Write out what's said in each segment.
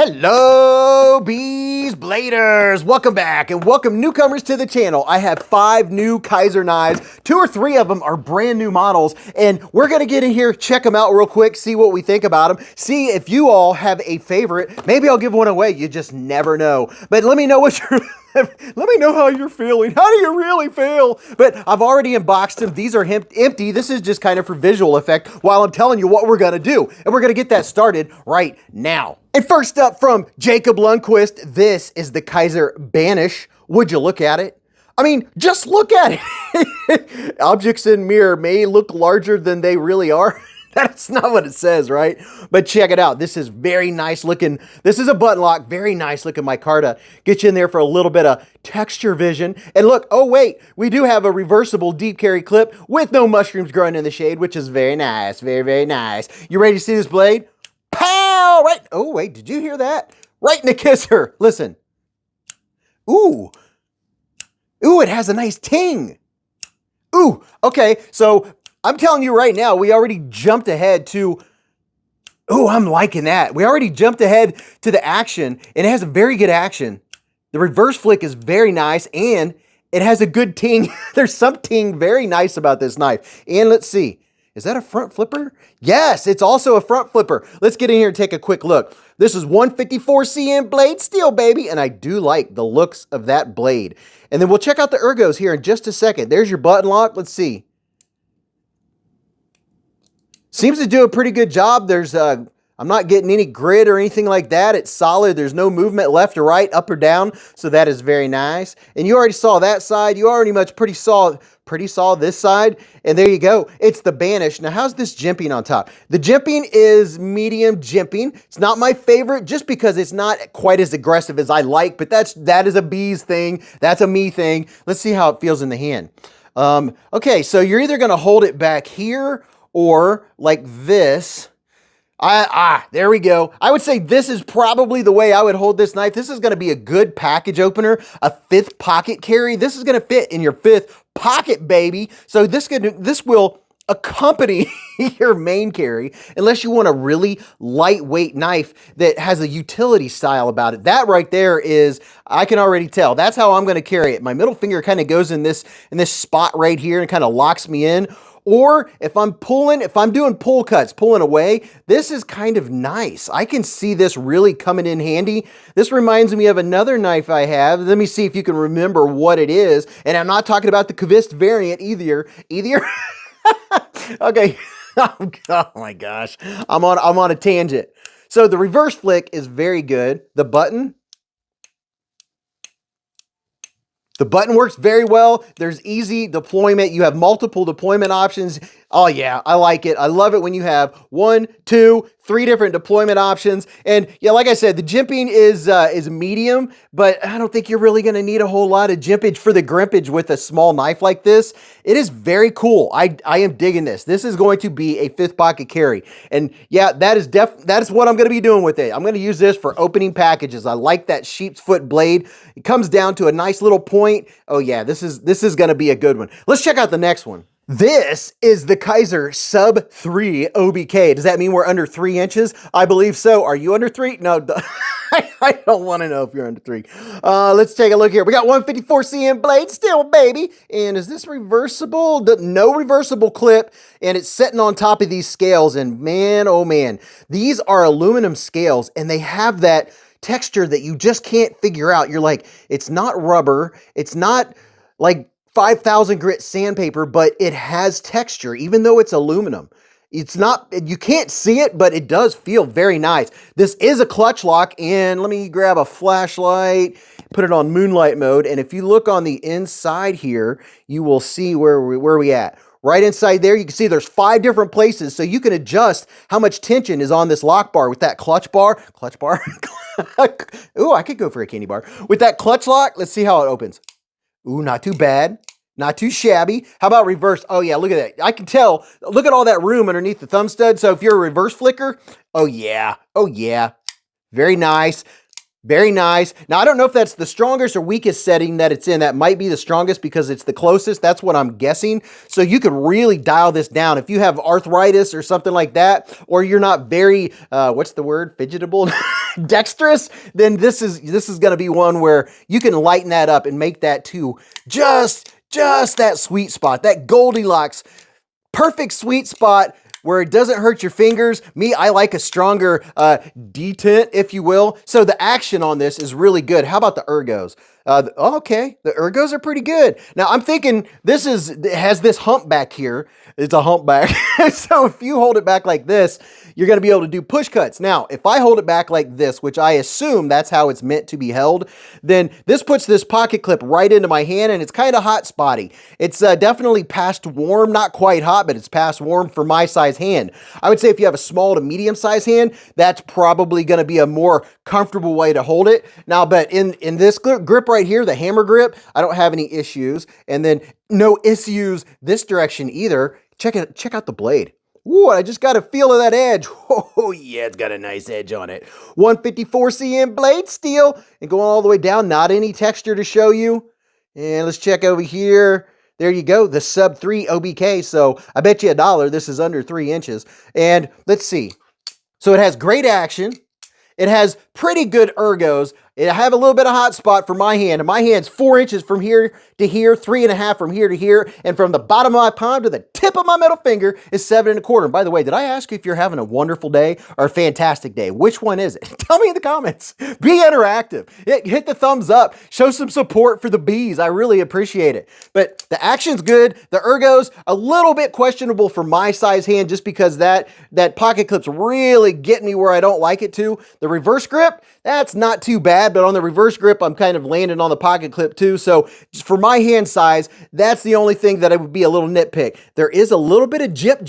Hello, Beez Bladers! Welcome back and welcome newcomers to the channel. I have 5 new Kaiser knives. 2 or 3 of them are brand new models, and we're gonna get in here, check them out real quick, see what we think about them, see if you all have a favorite. Maybe I'll give one away, you just never know. But let me know what you're let me know how you're feeling. How do you really feel? But I've already unboxed them. These are empty. This is just kind of for visual effect while I'm telling you what we're gonna do. And we're gonna get that started right now. And first up from Jacob Lundquist, this is the Kaiser Banish. Would you look at it? I mean, just look at it. Objects in mirror may look larger than they really are. That's not what it says, right? But check it out. This is very nice looking. This is a button lock. Very nice looking micarta. Get you in there for a little bit of texture vision. And look, oh wait, we do have a reversible deep carry clip with no mushrooms growing in the shade, which is very nice. Very, very nice. You ready to see this blade? Pow! Right. Oh wait, did you hear that? Right in the kisser. Listen. Ooh. Ooh, it has a nice ting. Ooh, okay, so I'm telling you right now, we already jumped ahead to, ooh, I'm liking that. We already jumped ahead to the action, and it has a very good action. The reverse flick is very nice, and it has a good ting. There's some ting very nice about this knife. And let's see, is that a front flipper? Yes, it's also a front flipper. Let's get in here and take a quick look. This is 154 cm blade steel, baby, and I do like the looks of that blade. And then we'll check out the ergos here in just a second. There's your button lock. Let's see. Seems to do a pretty good job. There's I'm not getting any grit or anything like that. It's solid. There's no movement left or right, up or down. So that is very nice. And you already saw that side. You already pretty saw this side. And there you go. It's the Banish. Now, how's this jimping on top? The jimping is medium jimping. It's not my favorite just because it's not quite as aggressive as I like, but that is a Beez thing. That's a me thing. Let's see how it feels in the hand. Okay, so you're either going to hold it back here or like this. There we go. I would say this is probably the way I would hold this knife. This is going to be a good package opener, a 5th pocket carry. This is going to fit in your 5th pocket, baby. So this will accompany your main carry unless you want a really lightweight knife that has a utility style about it. That right there is, I can already tell. That's how I'm going to carry it. My middle finger kind of goes in this spot right here and kind of locks me in. Or if I'm doing pull cuts, pulling away, this is kind of nice. I can see this really coming in handy. This reminds me of another knife I have. Let me see if you can remember what it is. And I'm not talking about the Kvist variant either. Okay. Oh my gosh. I'm on a tangent. So the reverse flick is very good. The button works very well. There's easy deployment. You have multiple deployment options. Oh yeah, I like it. I love it when you have 1, 2, 3 different deployment options. And yeah, like I said, the jimping is medium, but I don't think you're really gonna need a whole lot of jimpage for the grimpage with a small knife like this. It is very cool. I am digging this. This is going to be a 5th pocket carry. And yeah, that is what I'm gonna be doing with it. I'm gonna use this for opening packages. I like that sheep's foot blade. It comes down to a nice little point. Oh yeah, this is gonna be a good one. Let's check out the next one. This is the Kaiser Sub 3 OBK. Does that mean we're under 3 inches? I believe so. Are you under 3? No, I don't want to know if you're under 3. Let's take a look here. We got 154 cm blade still, baby. And is this reversible? No reversible clip. And it's sitting on top of these scales. And man, oh man, these are aluminum scales and they have that texture that you just can't figure out. You're like, it's not rubber. It's not like 5,000 grit sandpaper, but it has texture, even though it's aluminum. It's not, you can't see it, but it does feel very nice. This is a clutch lock, and let me grab a flashlight, put it on moonlight mode, and if you look on the inside here, you will see where we at. Right inside there, you can see there's 5 different places, so you can adjust how much tension is on this lock bar with that clutch bar. Ooh, I could go for a candy bar. With that clutch lock, let's see how it opens. Ooh, not too bad. Not too shabby. How about reverse? Oh yeah, look at that. I can tell. Look at all that room underneath the thumb stud. So if you're a reverse flicker, oh yeah. Oh yeah. Very nice. Very nice. Now, I don't know if that's the strongest or weakest setting that it's in. That might be the strongest because it's the closest. That's what I'm guessing. So you could really dial this down. If you have arthritis or something like that, or you're not very, what's the word? Fidgetable? dexterous, then this is going to be one where you can lighten that up and make that to just that sweet spot, that Goldilocks, perfect sweet spot where it doesn't hurt your fingers. Me, I like a stronger detent, if you will. So the action on this is really good. How about the ergos? Okay, the ergos are pretty good. Now I'm thinking it has this hump back here. It's a humpback. So if you hold it back like this, you're going to be able to do push cuts. Now, if I hold it back like this, which I assume that's how it's meant to be held, then this puts this pocket clip right into my hand, and it's kind of hot spotty. It's definitely past warm, not quite hot, but it's past warm for my size hand. I would say if you have a small to medium size hand, that's probably going to be a more comfortable way to hold it. Now, but in this grip right here, the hammer grip, I don't have any issues. And then no issues this direction either. Check out the blade. Ooh, I just got a feel of that edge. Oh yeah, it's got a nice edge on it. 154 cm blade steel and going all the way down, not any texture to show you. And let's check over here. There you go, the sub 3 OBK. So I bet you $1 this is under 3 inches. And let's see. So it has great action. It has pretty good ergos. I have a little bit of hot spot for my hand, and my hand's 4 inches from here to here, 3.5 from here to here, and from the bottom of my palm to the tip of my middle finger is 7.25. And by the way, did I ask you if you're having a wonderful day or a fantastic day? Which one is it? Tell me in the comments. Be interactive. Hit the thumbs up. Show some support for the bees. I really appreciate it. But the action's good. The ergos, a little bit questionable for my size hand just because that pocket clip's really getting me where I don't like it to. The reverse grip, that's not too bad, but on the reverse grip, I'm kind of landing on the pocket clip too. So for my hand size, that's the only thing that I would be a little nitpick. There is a little bit of jip.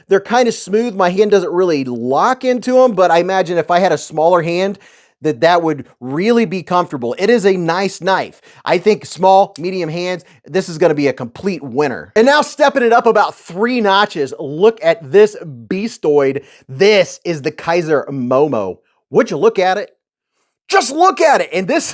They're kind of smooth. My hand doesn't really lock into them, but I imagine if I had a smaller hand, that would really be comfortable. It is a nice knife. I think small, medium hands, this is going to be a complete winner. And now stepping it up about 3 notches, look at this beastoid. This is the Kaiser Momo. Would you look at it? Just look at it. And this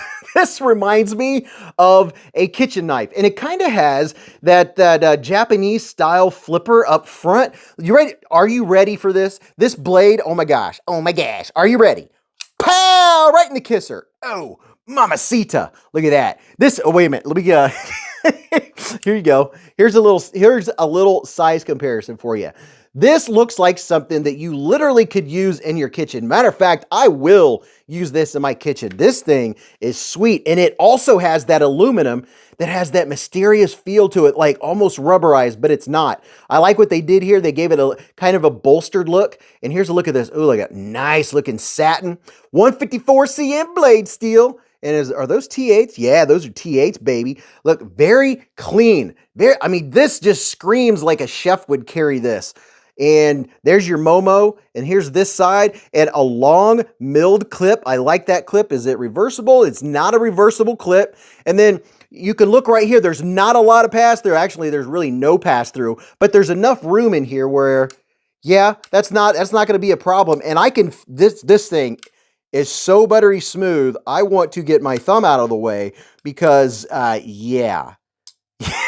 reminds me of a kitchen knife. And it kind of has that Japanese style flipper up front. You ready? Are you ready for this? This blade, oh my gosh. Are you ready? Pow! Right in the kisser. Oh, mamacita. Look at that. Oh, wait a minute. Let me here you go. Here's a little size comparison for you. This looks like something that you literally could use in your kitchen. Matter of fact, I will use this in my kitchen. This thing is sweet. And it also has that aluminum that has that mysterious feel to it, like almost rubberized, but it's not. I like what they did here. They gave it a kind of a bolstered look. And here's a look at this. Oh, look at nice looking satin. 154 cm blade steel. And are those T8s? Yeah, those are T8s, baby. Look, very clean. I mean, this just screams like a chef would carry this. And there's your Momo, and here's this side, and a long milled clip. I like that clip. Is it reversible? It's not a reversible clip. And then you can look right here. There's not a lot of pass through. Actually, there's really no pass through, but there's enough room in here where, yeah, that's not going to be a problem. And this thing is so buttery smooth. I want to get my thumb out of the way because, yeah.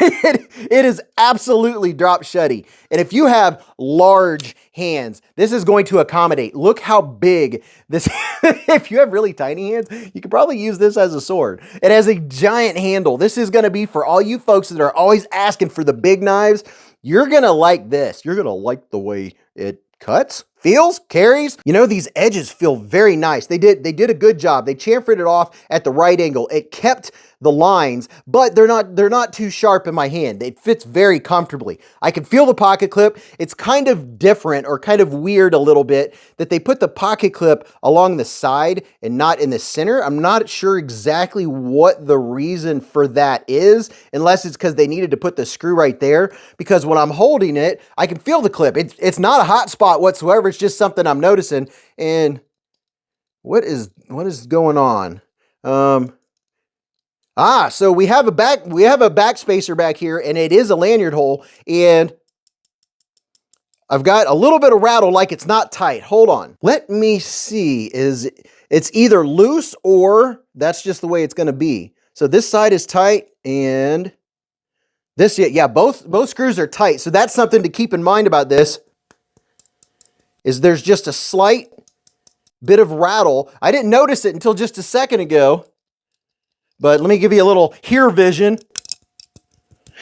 It is absolutely drop shutty. And if you have large hands, this is going to accommodate. Look how big this, if you have really tiny hands, you could probably use this as a sword. It has a giant handle. This is going to be for all you folks that are always asking for the big knives. You're going to like this. You're going to like the way it cuts, feels, carries. You know, these edges feel very nice. They did a good job. They chamfered it off at the right angle. It kept the lines, but they're not too sharp in my hand. It fits very comfortably. I can feel the pocket clip. It's kind of different or kind of weird a little bit that they put the pocket clip along the side and not in the center. I'm not sure exactly what the reason for that is, unless it's because they needed to put the screw right there, because when I'm holding it, I can feel the clip. It's not a hot spot whatsoever. It's just something I'm noticing. And what is going on? So we have a back spacer back here, and it is a lanyard hole, and I've got a little bit of rattle, like it's not tight. Hold on. Let me see. It's either loose or that's just the way it's going to be. So this side is tight, and this, yeah, both screws are tight. So that's something to keep in mind about this, is there's just a slight bit of rattle. I didn't notice it until just a second ago, but let me give you a little hear vision.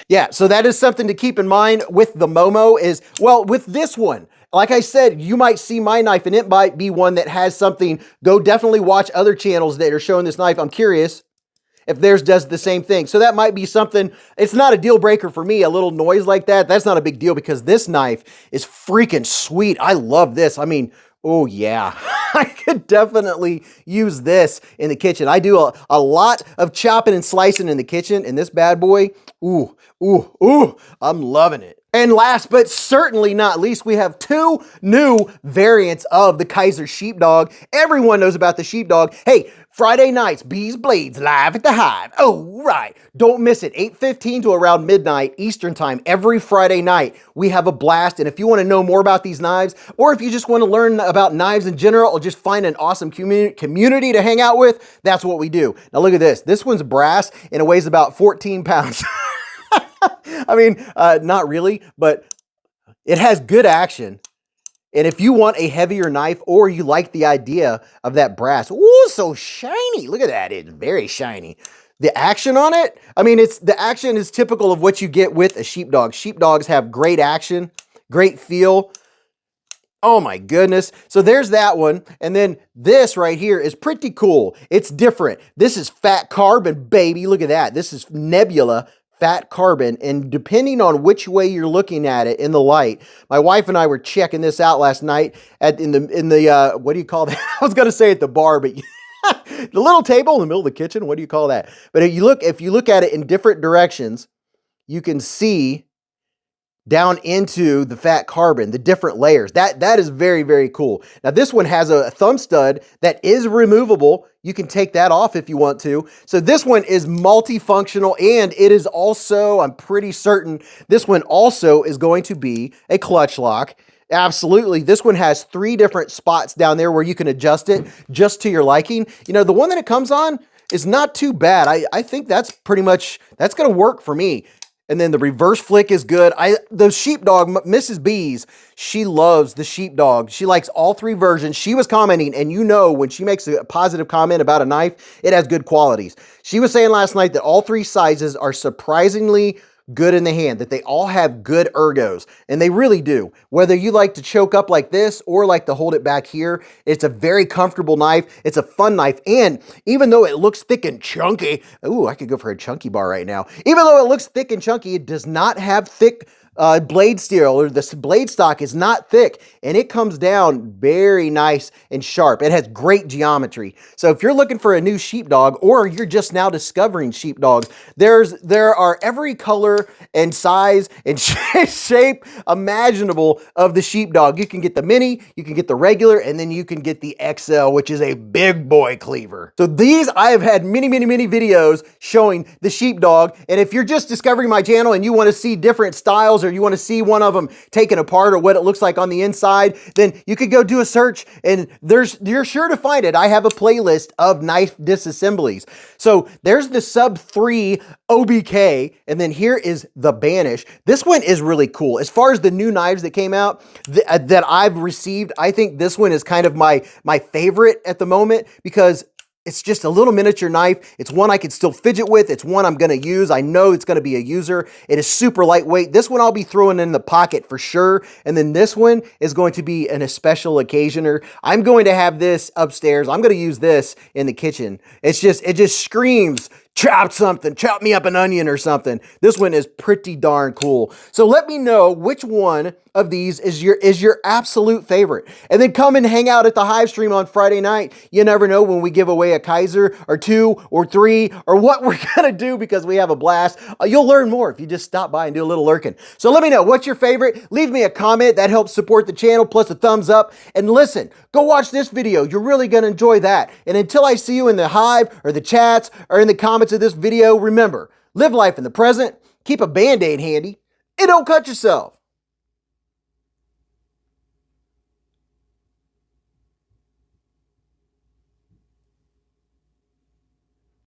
Yeah, so that is something to keep in mind with the Momo is, well, with this one, like I said, you might see my knife and it might be one that has something. Go definitely watch other channels that are showing this knife. I'm curious if theirs does the same thing. So that might be something. It's not a deal breaker for me. A little noise like that, that's not a big deal because this knife is freaking sweet. I love this. I mean, oh yeah, I could definitely use this in the kitchen. I do a lot of chopping and slicing in the kitchen, and this bad boy, ooh, ooh, ooh, I'm loving it. And last but certainly not least, we have two new variants of the Kaiser Sheepdog. Everyone knows about the Sheepdog. Hey, Friday nights, Beez Blades live at the Hive. Oh, right. Don't miss it. 8:15 to around midnight Eastern time every Friday night. We have a blast. And if you want to know more about these knives, or if you just want to learn about knives in general, or just find an awesome community to hang out with, that's what we do. Now look at this. This one's brass and it weighs about 14 pounds. I mean, not really, but it has good action. And if you want a heavier knife or you like the idea of that brass, ooh, so shiny. Look at that. It's very shiny. The action on it, I mean, the action is typical of what you get with a Sheepdog. Sheepdogs have great action, great feel. Oh my goodness. So there's that one. And then this right here is pretty cool. It's different. This is fat carbon, baby. Look at that. This is Nebula fat carbon, and depending on which way you're looking at it in the light, my wife and I were checking this out last night in the what do you call that? I was gonna say at the bar, but the little table in the middle of the kitchen. What do you call that? But if you look at it in different directions, you can see down into the fat carbon, the different layers. That is very, very cool. Now this one has a thumb stud that is removable. You can take that off if you want to. So this one is multifunctional, and it is also, I'm pretty certain, this one also is going to be a clutch lock. Absolutely. This one has 3 different spots down there where you can adjust it just to your liking. You know, the one that it comes on is not too bad. I think that's pretty much, that's going to work for me. And then the reverse flick is good. The Sheepdog, Mrs. Beez, she loves the Sheepdog. She likes all 3 versions. She was commenting, and you know when she makes a positive comment about a knife, it has good qualities. She was saying last night that all 3 sizes are surprisingly good in the hand, that they all have good ergos, and they really do. Whether you like to choke up like this or like to hold it back here, it's a very comfortable knife. It's a fun knife, and even though it looks thick and chunky, ooh, I could go for a chunky bar right now. Even though it looks thick and chunky, it does not have thick blade steel, or the blade stock is not thick, and it comes down very nice and sharp. It has great geometry. So if you're looking for a new Sheepdog, or you're just now discovering Sheepdogs, there are every color and size and shape imaginable of the Sheepdog. You can get the mini, you can get the regular, and then you can get the XL, which is a big boy cleaver. So these, I have had many videos showing the Sheepdog, and if you're just discovering my channel and you want to see different styles, or you want to see one of them taken apart or what it looks like on the inside, then you could go do a search, and you're sure to find it. I have a playlist of knife disassemblies. So there's the sub 3 OBK, and then here is the Banish. This one is really cool. As far as the new knives that came out that I've received, I think this one is kind of my favorite at the moment, because it's just a little miniature knife. It's one I can still fidget with. It's one I'm going to use. I know it's going to be a user. It is super lightweight. This one I'll be throwing in the pocket for sure. And then this one is going to be a special occasioner. I'm going to have this upstairs. I'm going to use this in the kitchen. It just screams, chop something, chop me up an onion or something. This one is pretty darn cool. So let me know which one of these is your absolute favorite. And then come and hang out at the Hive stream on Friday night. You never know when we give away a Kaiser or 2 or 3 or what we're gonna do, because we have a blast. You'll learn more if you just stop by and do a little lurking. So let me know what's your favorite. Leave me a comment. That helps support the channel, plus a thumbs up. And listen, go watch this video. You're really gonna enjoy that. And until I see you in the Hive or the chats or in the comments of this video, remember, live life in the present, keep a Band-Aid handy, and don't cut yourself.